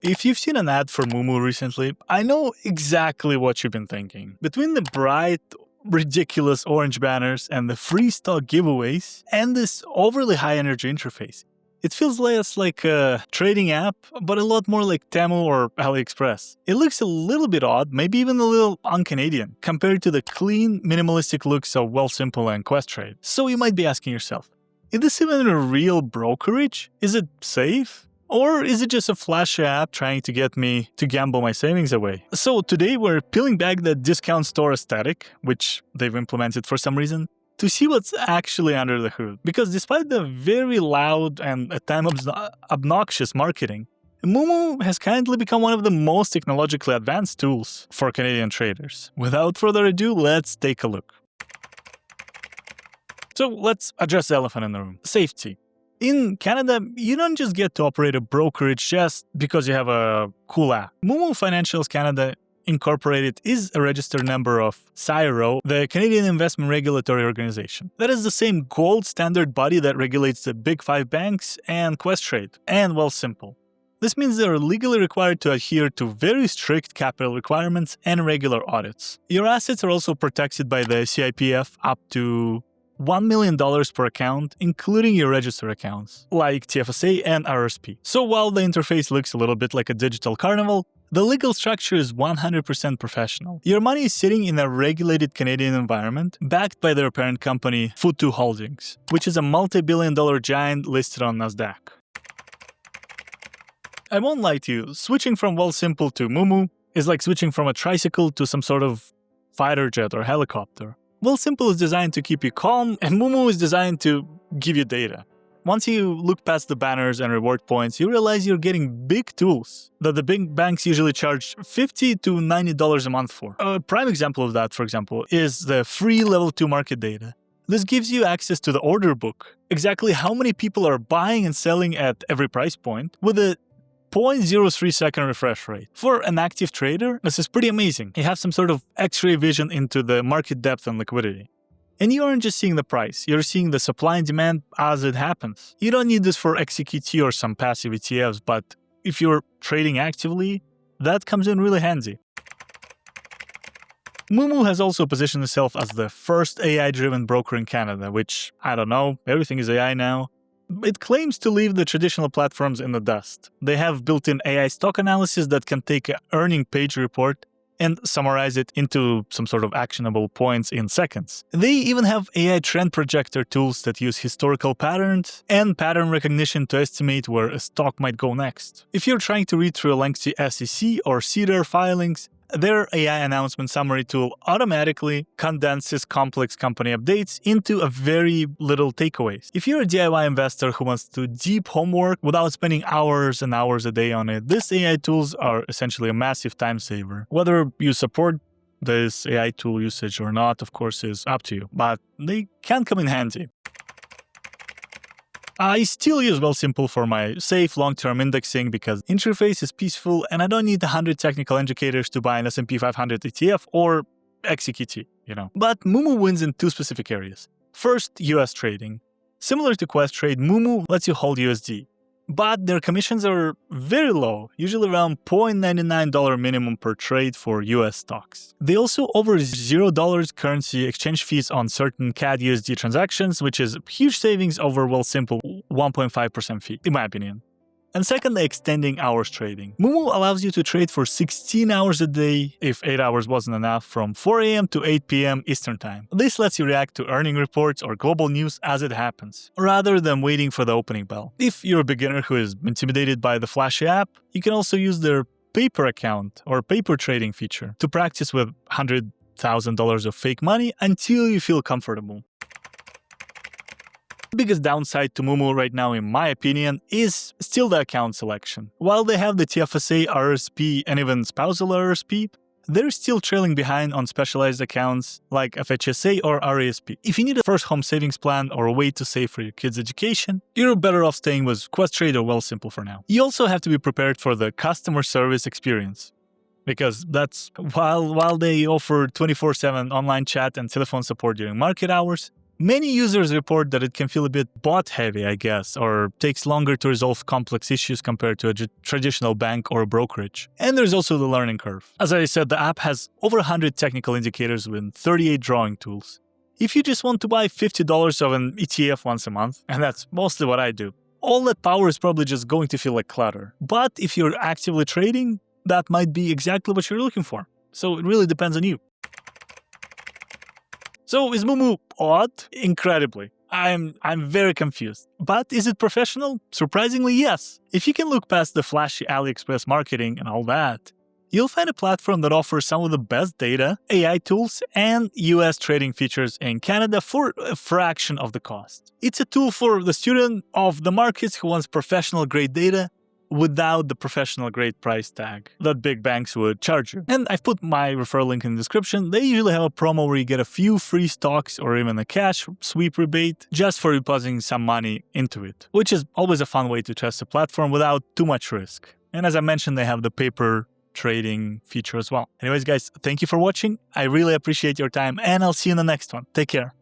If you've seen an ad for Moomoo recently, I know exactly what you've been thinking. Between the bright, ridiculous orange banners and the free stock giveaways and this overly high energy interface, it feels less like a trading app, but a lot more like Temu or AliExpress. It looks a little bit odd, maybe even a little un-Canadian, compared to the clean, minimalistic looks of Wealthsimple and Questrade. So you might be asking yourself, is this even a real brokerage? Is it safe? Or is it just a flashy app trying to get me to gamble my savings away? So today we're peeling back the discount store aesthetic, which they've implemented for some reason, to see what's actually under the hood. Because despite the very loud and at times obnoxious marketing, Moomoo has kindly become one of the most technologically advanced tools for Canadian traders. Without further ado, let's take a look. So let's address the elephant in the room: safety. In Canada, you don't just get to operate a brokerage just because you have a cool app. Moomoo Financials Canada Incorporated is a registered member of CIRO, the Canadian Investment Regulatory Organization. That is the same gold standard body that regulates the Big Five banks and Questrade and Wealthsimple. This means they are legally required to adhere to very strict capital requirements and regular audits. Your assets are also protected by the CIPF up to $1 million per account, including your registered accounts, like TFSA and RRSP. So while the interface looks a little bit like a digital carnival, the legal structure is 100% professional. Your money is sitting in a regulated Canadian environment, backed by their parent company, Foot2 Holdings, which is a multi-billion-dollar giant listed on NASDAQ. I won't lie to you, switching from Wealthsimple to Moomoo is like switching from a tricycle to some sort of fighter jet or helicopter. Wealthsimple is designed to keep you calm, and Moomoo is designed to give you data. Once you look past the banners and reward points, you realize you're getting big tools that the big banks usually charge $50 to $90 a month for. A prime example of that, for example, is the free Level 2 market data. This gives you access to the order book, exactly how many people are buying and selling at every price point, with a 0.03 second refresh rate. For an active trader, this is pretty amazing. You have some sort of X-ray vision into the market depth and liquidity. And you aren't just seeing the price, you're seeing the supply and demand as it happens. You don't need this for XEQT or some passive ETFs, but if you're trading actively, that comes in really handy. Moomoo has also positioned itself as the first AI-driven broker in Canada, which, I don't know, everything is AI now. It claims to leave the traditional platforms in the dust. They have built-in AI stock analysis that can take an earning page report and summarize it into some sort of actionable points in seconds. They even have AI trend projector tools that use historical patterns and pattern recognition to estimate where a stock might go next. If you're trying to read through a lengthy SEC or CIRO filings, their AI announcement summary tool automatically condenses complex company updates into a very little takeaways. If you're a DIY investor who wants to do deep homework without spending hours and hours a day on it, these AI tools are essentially a massive time saver. Whether you support this AI tool usage or not, of course, is up to you, but they can come in handy. I still use Wealthsimple for my safe long-term indexing because interface is peaceful and I don't need 100 technical educators to buy an S&P 500 ETF or XEQT, But Moomoo wins in two specific areas. First, US trading. Similar to Questrade, Moomoo lets you hold USD, but their commissions are very low, usually around $0.99 minimum per trade for US stocks. They also offer $0 currency exchange fees on certain CAD USD transactions, which is huge savings over Wealthsimple 1.5% fee, in my opinion. And second, the extending hours trading. Moomoo allows you to trade for 16 hours a day, if 8 hours wasn't enough, from 4 AM to 8 PM Eastern Time. This lets you react to earning reports or global news as it happens, rather than waiting for the opening bell. If you're a beginner who is intimidated by the flashy app, you can also use their paper account or paper trading feature to practice with $100,000 of fake money until you feel comfortable. The biggest downside to Moomoo right now, in my opinion, is still the account selection. While they have the TFSA, RRSP, and even spousal RRSP, they're still trailing behind on specialized accounts like FHSA or RRSP. If you need a first home savings plan or a way to save for your kids' education, you're better off staying with Questrade or Wealthsimple for now. You also have to be prepared for the customer service experience, because that's while they offer 24/7 online chat and telephone support during market hours, Many users report that it can feel a bit bot-heavy, I guess, or takes longer to resolve complex issues compared to a traditional bank or a brokerage. And there's also the learning curve. As I said, the app has over 100 technical indicators with 38 drawing tools. If you just want to buy $50 of an ETF once a month, and that's mostly what I do, all that power is probably just going to feel like clutter. But if you're actively trading, that might be exactly what you're looking for. So it really depends on you. So is Moomoo odd? Incredibly. I'm very confused. But is it professional? Surprisingly, yes. If you can look past the flashy AliExpress marketing and all that, you'll find a platform that offers some of the best data, AI tools, and US trading features in Canada for a fraction of the cost. It's a tool for the student of the markets who wants professional-grade data without the professional-grade price tag that big banks would charge you. And I've put my referral link in the description. They usually have a promo where you get a few free stocks or even a cash sweep rebate just for depositing some money into it, which is always a fun way to test a platform without too much risk. And as I mentioned, they have the paper trading feature as well. Anyways, guys, thank you for watching. I really appreciate your time, and I'll see you in the next one. Take care.